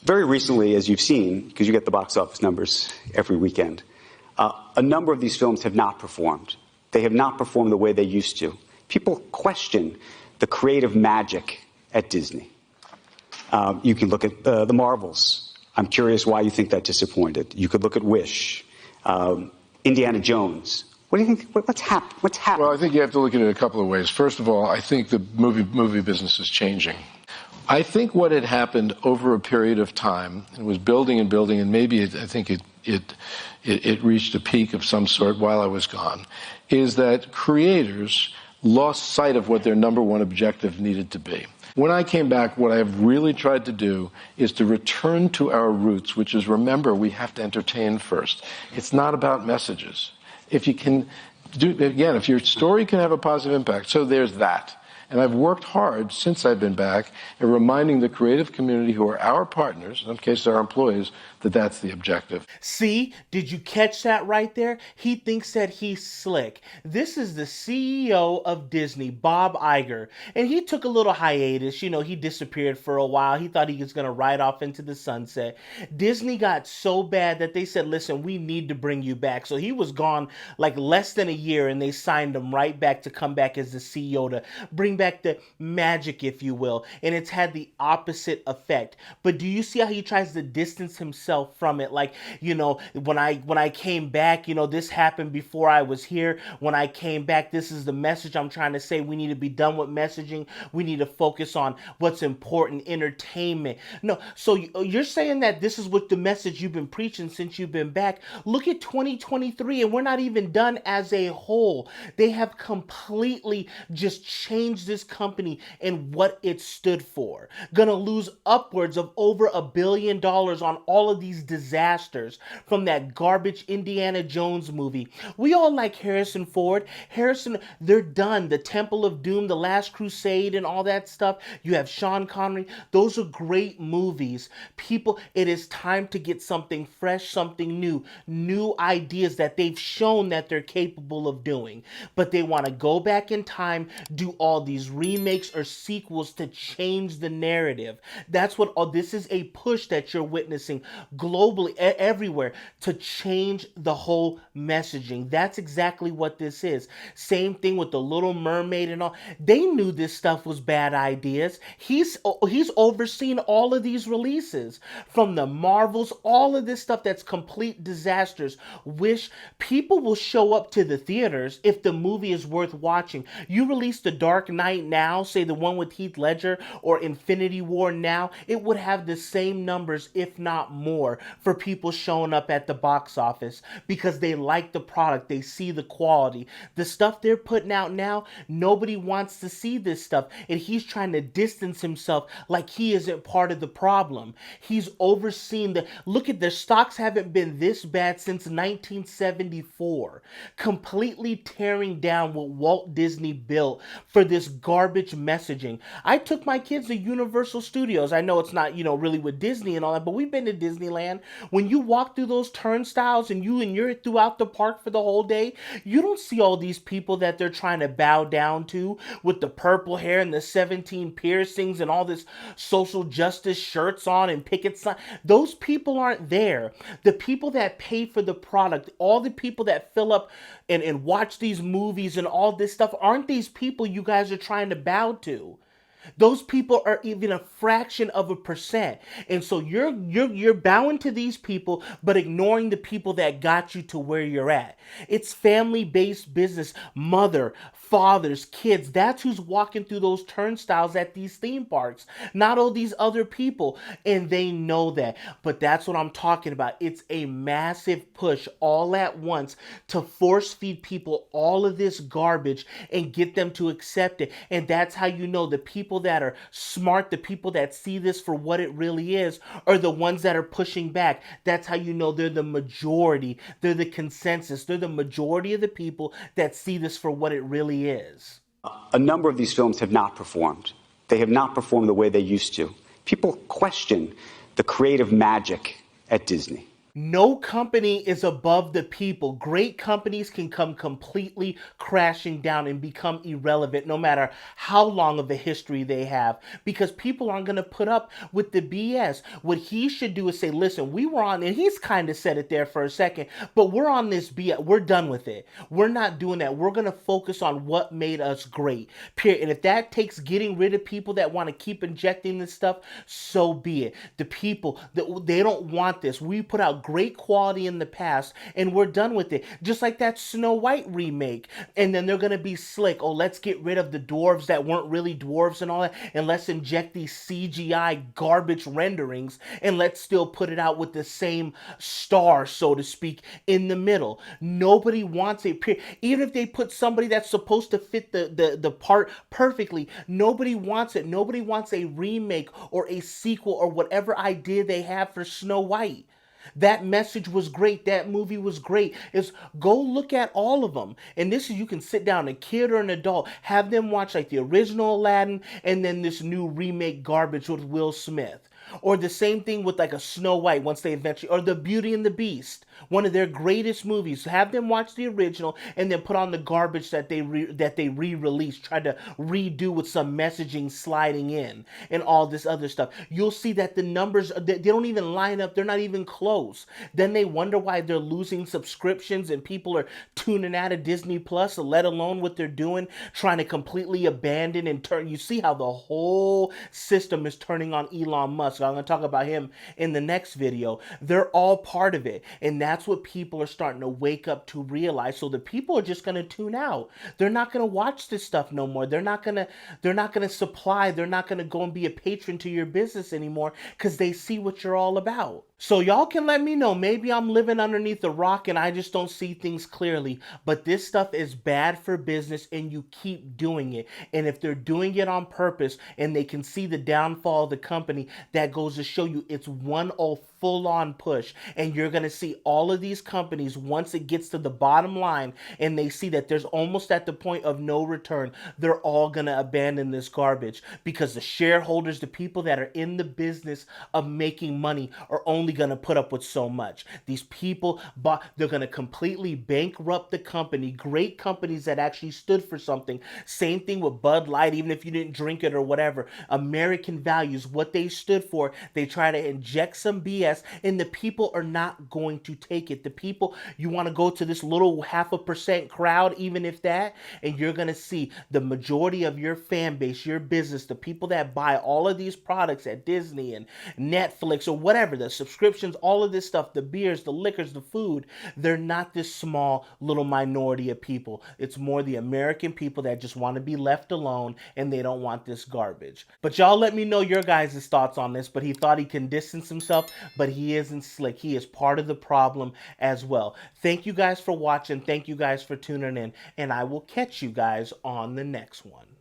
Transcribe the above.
Very recently, as you've seen, because you get the box office numbers every weekend, a number of these films have not performed. They have not performed the way they used to. People question the creative magic at Disney. You can look at the Marvels. I'm curious why you think that disappointed. You could look at Wish, Indiana Jones. What do you think? What's happened? Well, I think you have to look at it a couple of ways. First of all, I think the movie business is changing. I think what had happened over a period of time, and was building and building, and maybe I think it reached a peak of some sort while I was gone, is that creators lost sight of what their number one objective needed to be. When I came back, what I have really tried to do is to return to our roots, which is, remember, we have to entertain first. It's not about messages. If you can do, again, if your story can have a positive impact, so there's that. And I've worked hard since I've been back at reminding the creative community, who are our partners, in some cases our employees, that that's the objective. See, did you catch that right there? He thinks that he's slick. This is the CEO of Disney, Bob Iger, and he took a little hiatus. You know, he disappeared for a while. He thought he was going to ride off into the sunset. Disney got so bad that they said, listen, we need to bring you back. So he was gone like less than a year, and they signed him right back to come back as the CEO to bring back the magic, if you will. And it's had the opposite effect. But do you see how he tries to distance himself from it? Like, you know, when I came back, you know, this happened before I was here. When I came back, this is the message I'm trying to say. We need to be done with messaging. We need to focus on what's important, entertainment. No, so you're saying that this is what the message you've been preaching since you've been back. Look at 2023, and we're not even done as a whole. They have completely just changed this company and what it stood for. Gonna lose upwards of over $1 billion on all of these disasters from that garbage Indiana Jones movie. We all like Harrison Ford. They're done. The Temple of Doom, The Last Crusade, and all that stuff. You have Sean Connery. Those are great movies. People, it is time to get something fresh, something new ideas that they've shown that they're capable of doing. But they want to go back in time, do all these remakes or sequels to change the narrative. That's what this is, a push that you're witnessing globally, everywhere, to change the whole messaging. That's exactly what this is. Same thing with The Little Mermaid and all. They knew this stuff was bad ideas. He's overseen all of these releases, from the Marvels, all of this stuff that's complete disasters. Wish people will show up to the theaters if the movie is worth watching. You release The Dark Knight now, say the one with Heath Ledger, or Infinity War now, it would have the same numbers, if not more, for people showing up at the box office because they like the product, they see the quality. The stuff they're putting out now, nobody wants to see this stuff, and he's trying to distance himself like he isn't part of the problem. He's overseen look at, their stocks haven't been this bad since 1974, completely tearing down what Walt Disney built for this garbage messaging. I took my kids to Universal Studios. I know it's not, you know, really with Disney and all that, but we've been to Disneyland. When you walk through those turnstiles and you're throughout the park for the whole day, you don't see all these people that they're trying to bow down to with the purple hair and the 17 piercings and all this social justice shirts on and picket signs. Those people aren't there. The people that pay for the product, all the people that fill up and watch these movies and all this stuff, aren't these people you guys are trying to bow to. Those people are even a fraction of a percent. And so you're bowing to these people, but ignoring the people that got you to where you're at. It's family-based business. Mother, fathers, kids. That's who's walking through those turnstiles at these theme parks. Not all these other people. And they know that. But that's what I'm talking about. It's a massive push all at once to force feed people all of this garbage and get them to accept it. And that's how you know the people that are smart, the people that see this for what it really is, are the ones that are pushing back. That's how you know they're the majority. They're the consensus. They're the majority of the people that see this for what it really is. A number of these films have not performed. They have not performed the way they used to. People question the creative magic at Disney. No company is above the people. Great companies can come completely crashing down and become irrelevant no matter how long of a history they have, because people aren't going to put up with the BS. What he should do is say, listen, we were on, and he's kind of said it there for a second, but we're on this BS. We're done with it. We're not doing that. We're going to focus on what made us great, period. And if that takes getting rid of people that want to keep injecting this stuff, so be it. The people, they don't want this. We put out great quality in the past and we're done with it. Just like that Snow White remake. And then they're going to be slick. Oh, let's get rid of the dwarves that weren't really dwarves and all that. And let's inject these CGI garbage renderings and let's still put it out with the same star, so to speak, in the middle. Nobody wants it. Even if they put somebody that's supposed to fit the part perfectly, nobody wants it. Nobody wants a remake or a sequel or whatever idea they have for Snow White. That message was great. That movie was great. Is go look at all of them. And this is, you can sit down, a kid or an adult, have them watch like the original Aladdin and then this new remake garbage with Will Smith. Or the same thing with like a Snow White once they eventually, or the Beauty and the Beast, one of their greatest movies. Have them watch the original and then put on the garbage that they re-released, try to redo with some messaging sliding in and all this other stuff. You'll see that the numbers, they don't even line up. They're not even close. Then they wonder why they're losing subscriptions and people are tuning out of Disney Plus, let alone what they're doing, trying to completely abandon and turn. You see how the whole system is turning on Elon Musk. I'm going to talk about him in the next video. They're all part of it. And that's what people are starting to wake up to realize. So the people are just going to tune out. They're not going to watch this stuff no more. They're not going to supply. They're not going to go and be a patron to your business anymore because they see what you're all about. So y'all can let me know. Maybe I'm living underneath a rock and I just don't see things clearly. But this stuff is bad for business and you keep doing it. And if they're doing it on purpose and they can see the downfall of the company, that goes to show you it's one full-on push. And you're going to see all of these companies, once it gets to the bottom line and they see that there's almost at the point of no return, they're all going to abandon this garbage because the shareholders, the people that are in the business of making money, are only going to put up with so much. These people, they're going to completely bankrupt the company. Great companies that actually stood for something. Same thing with Bud Light, even if you didn't drink it or whatever. American values, what they stood for, they try to inject some BS and the people are not going to take it. The people, you want to go to this little 0.5% crowd, even if that, and you're going to see the majority of your fan base, your business, the people that buy all of these products at Disney and Netflix or whatever, the subscriptions, all of this stuff, the beers, the liquors, the food, they're not this small little minority of people. It's more the American people that just want to be left alone and they don't want this garbage. But y'all let me know your guys' thoughts on this. But he thought he can distance himself, but he isn't slick. He is part of the problem as well. Thank you guys for watching. Thank you guys for tuning in, and I will catch you guys on the next one.